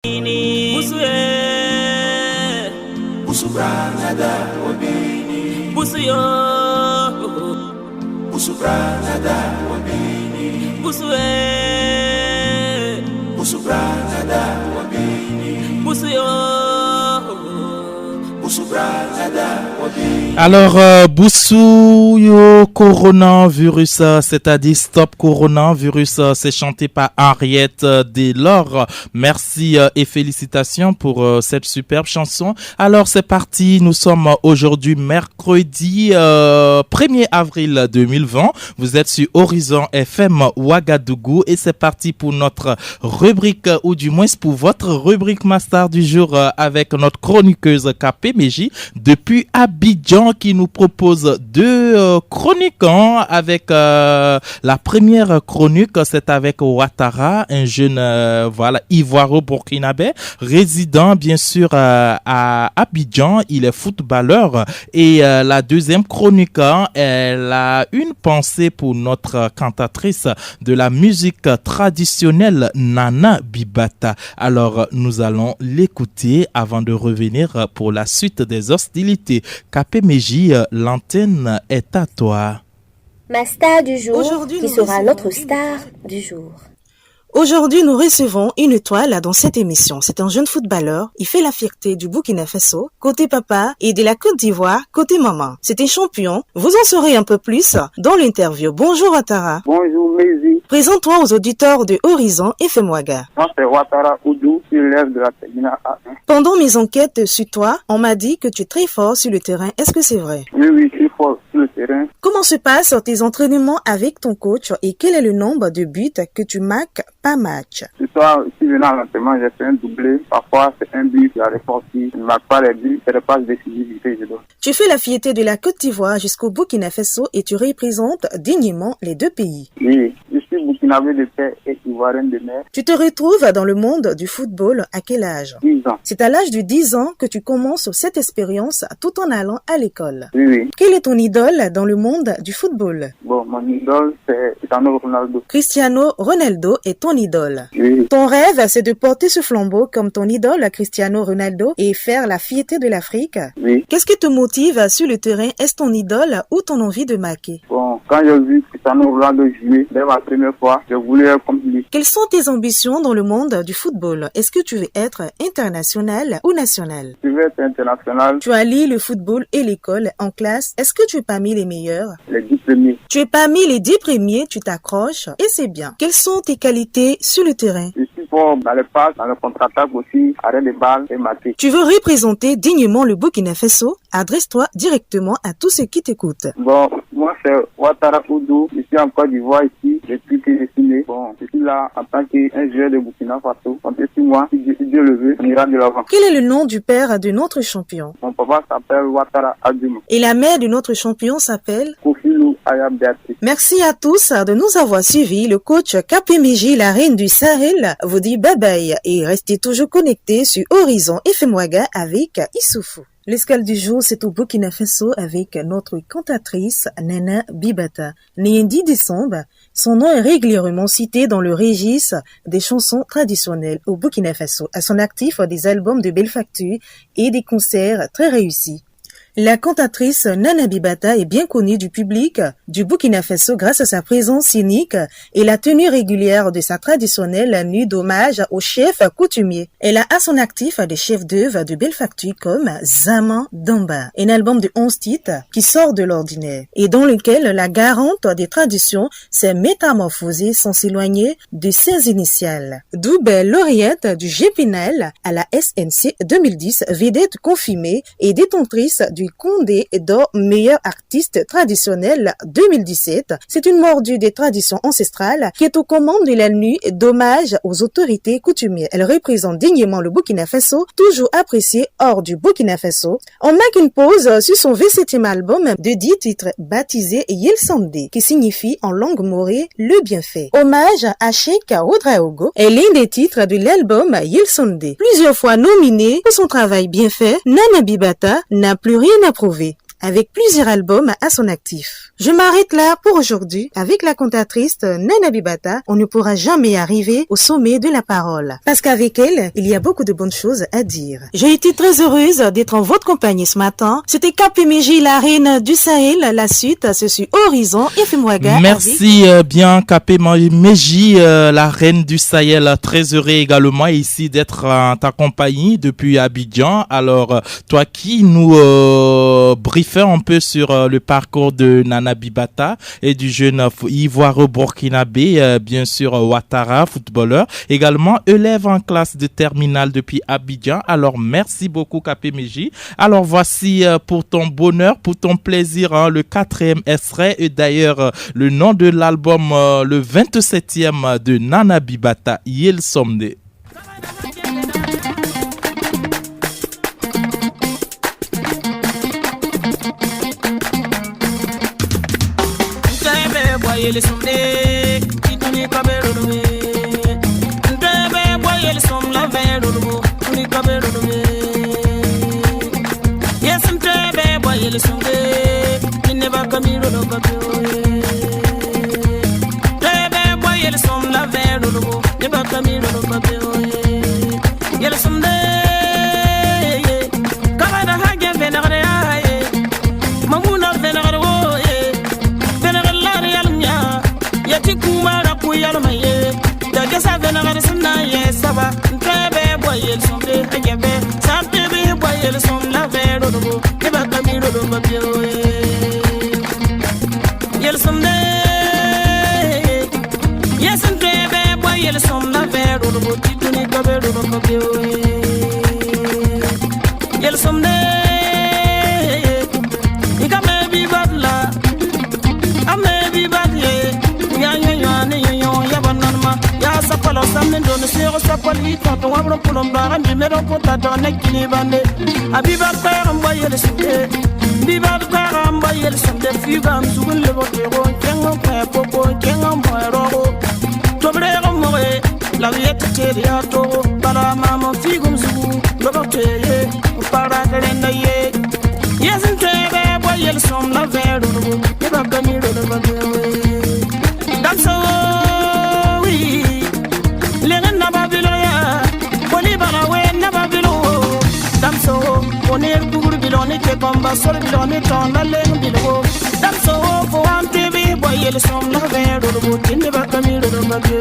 Busue Busubranada Wabini Busuyo Busubranada Wabini Busue Busubranada Wabini Busuyo Alors, Boussouyo Coronavirus, c'est-à-dire Stop Coronavirus, c'est chanté par Henriette Delors. Merci et félicitations pour cette superbe chanson. Alors, c'est parti, nous sommes aujourd'hui mercredi 1er avril 2020. Vous êtes sur Horizon FM Ouagadougou et c'est parti pour notre rubrique, ou du moins pour votre rubrique Master du jour avec notre chroniqueuse KP depuis Abidjan qui nous propose deux chroniques avec la première chronique, c'est avec Ouattara, un jeune ivoiro-burkinabé résident bien sûr à Abidjan. Il est footballeur et la deuxième chronique, elle a une pensée pour notre cantatrice de la musique traditionnelle Nana Bibata. Alors nous allons l'écouter avant de revenir pour la suite des hostilités. KPMJ, l'antenne est à toi. Ma star du jour, qui sera notre star du jour. Aujourd'hui, nous recevons une étoile dans cette émission. C'est un jeune footballeur. Il fait la fierté du Burkina Faso, côté papa, et de la Côte d'Ivoire, côté maman. C'est un champion. Vous en saurez un peu plus dans l'interview. Bonjour Ouattara. Bonjour Mézi. Présente-toi aux auditeurs de Horizon FM Ouaga. Moi c'est Ouattara Oudou, élève de la terminale A1. Pendant mes enquêtes sur toi, on m'a dit que tu es très fort sur le terrain. Est-ce que c'est vrai? Oui, je suis fort sur le terrain. Comment se passent tes entraînements avec ton coach et quel est le nombre de buts que tu marques par match? Ce soir, si venant à l'entraînement, j'ai fait un doublé. Parfois, c'est un but, il y a des sorties. Je ne marque pas les buts, c'est des passes décisives que je donne. Tu fais la fierté de la Côte d'Ivoire jusqu'au Burkina Faso et tu représentes dignement les deux pays. Oui, je suis burkinabé de père et ivoirien de mère. Tu te retrouves dans le monde du football à quel âge? 10 ans. C'est à l'âge de 10 ans que tu commences cette expérience tout en allant à l'école. Oui. Quelle est ton idole dans le monde du football? Bon, mon idole, c'est Cristiano Ronaldo. Cristiano Ronaldo est ton idole. Oui. Ton rêve, c'est de porter ce flambeau comme ton idole Cristiano Ronaldo et faire la fierté de l'Afrique. Oui. Qu'est-ce qui te motive sur le terrain? Est-ce ton idole ou ton envie de marquer? Bon, quand j'ai vu Cristiano Ronaldo jouer, dès ma première fois, je voulais être comme lui. Quelles sont tes ambitions dans le monde du football? Est-ce que tu veux être international ou national? Je veux être international. Tu allies le football et l'école en classe. Est-ce que tu es parmi les meilleurs? Les 10 premiers. Tu es parmi les 10 premiers, tu t'accroches et c'est bien. Quelles sont tes qualités sur le terrain? Je suis fort dans les passes, dans le contre-attaque aussi, arrêt de balle et marquer. Tu veux représenter dignement le Burkina Faso? Adresse-toi directement à tous ceux qui t'écoutent. Bon, moi c'est Ouattara Oudou, je suis en Côte d'Ivoire ici, depuis que je suis né. Bon, je suis là en tant qu'un joueur de Burkina Faso. Comptez sur moi, si Dieu le veut, on ira de l'avant. Quel est le nom du père de notre champion? Mon papa s'appelle Ouattara Adjouma. Et la mère de notre champion s'appelle? Kofilou Aya Beatrice. Merci à tous de nous avoir suivis. Le coach KPMJ, la reine du Sahel, vous dit bye bye et restez toujours connectés sur Horizon FM Ouaga avec Issoufou. L'escale du jour, c'est au Burkina Faso avec notre cantatrice Nana Bibata. Née le 10 décembre, son nom est régulièrement cité dans le registre des chansons traditionnelles au Burkina Faso. À son actif, des albums de belle facture et des concerts très réussis. La cantatrice Nana Bibata est bien connue du public du Burkina Faso grâce à sa présence scénique et la tenue régulière de sa traditionnelle nuit d'hommage aux chefs coutumiers. Elle a à son actif des chefs d'œuvre de belle facture comme Zaman Damba, un album de 11 titres qui sort de l'ordinaire et dans lequel la garante des traditions s'est métamorphosée sans s'éloigner de ses initiales. Double lauréate du Gépinal à la SNC 2010, vedette confirmée et détentrice du Condé d'or meilleur artiste traditionnel 2017. C'est une mordue des traditions ancestrales qui est aux commandes de la nuit d'hommage aux autorités coutumières. Elle représente dignement le Burkina Faso, toujours apprécié hors du Burkina Faso. On marque une pause sur son 27e album de 10 titres baptisé Yelsandé, qui signifie en langue morée le bienfait. Hommage à Cheikh Ouedraogo est l'un des titres de l'album Yelsandé. Plusieurs fois nominée pour son travail bien fait, Nana Bibata n'a plus rien à prouver. avec plusieurs albums à son actif. Je m'arrête là pour aujourd'hui. Avec la cantatrice Nana Bibata, on ne pourra jamais arriver au sommet de la parole. Parce qu'avec elle, il y a beaucoup de bonnes choses à dire. J'ai été très heureuse d'être en votre compagnie ce matin. C'était KPMG, la reine du Sahel. La suite, c'est sur Horizon FM Ouaga. Merci bien KPMG, la reine du Sahel. Très heureux également ici d'être en ta compagnie depuis Abidjan. Alors, toi qui nous briefais un peu sur le parcours de Nana Bibata et du jeune ivoiro-burkinabé, bien sûr Ouattara, footballeur, également élève en classe de terminale depuis Abidjan. Alors, merci beaucoup KPMG. Alors, voici pour ton bonheur, pour ton plaisir, le 4e extrait et d'ailleurs le nom de l'album, le 27e de Nana Bibata, Yel Somde. Yel somde, kituni kabero dume. Ndebe boy yel som la vero dume, kituni kabero dume. Yes ndebe boy yel somde, kineba kamiro do kabyo. Ndebe boy yel som la vero dume, kineba kamiro do kabyo. Yel somde, kabada hage venagre aye, mamuna venagre wo ye, venagre la real. Yati kumara kuyalo maye daga savena gara sunna ye saba ntrebe boyel sombe tegebe sapebe boyel som la vero do keba kamiro do mabyo yel sombe yes ntrebe boyel som la vero do tituni kabero do mabyo yel sombe ikame bi badla ame bi badye ya sapalo samen don sero sapali tonto wabro pulom bara mi mero kota don nekini bande abiba karamba yele sute biba karamba yele sute figa mzugul le botero kengo pa popo kengo moero tobre moe la vieta teria to para mamo figo mzugu lo boteye para derenda ye yesen tebe boy yele som la vero ke ba gamiro lo boteye danso Oner kugur biloni te komba sor biloni ton la len bilo dam so fo am tv boy yel som la vero do tin ba kamiro do magyo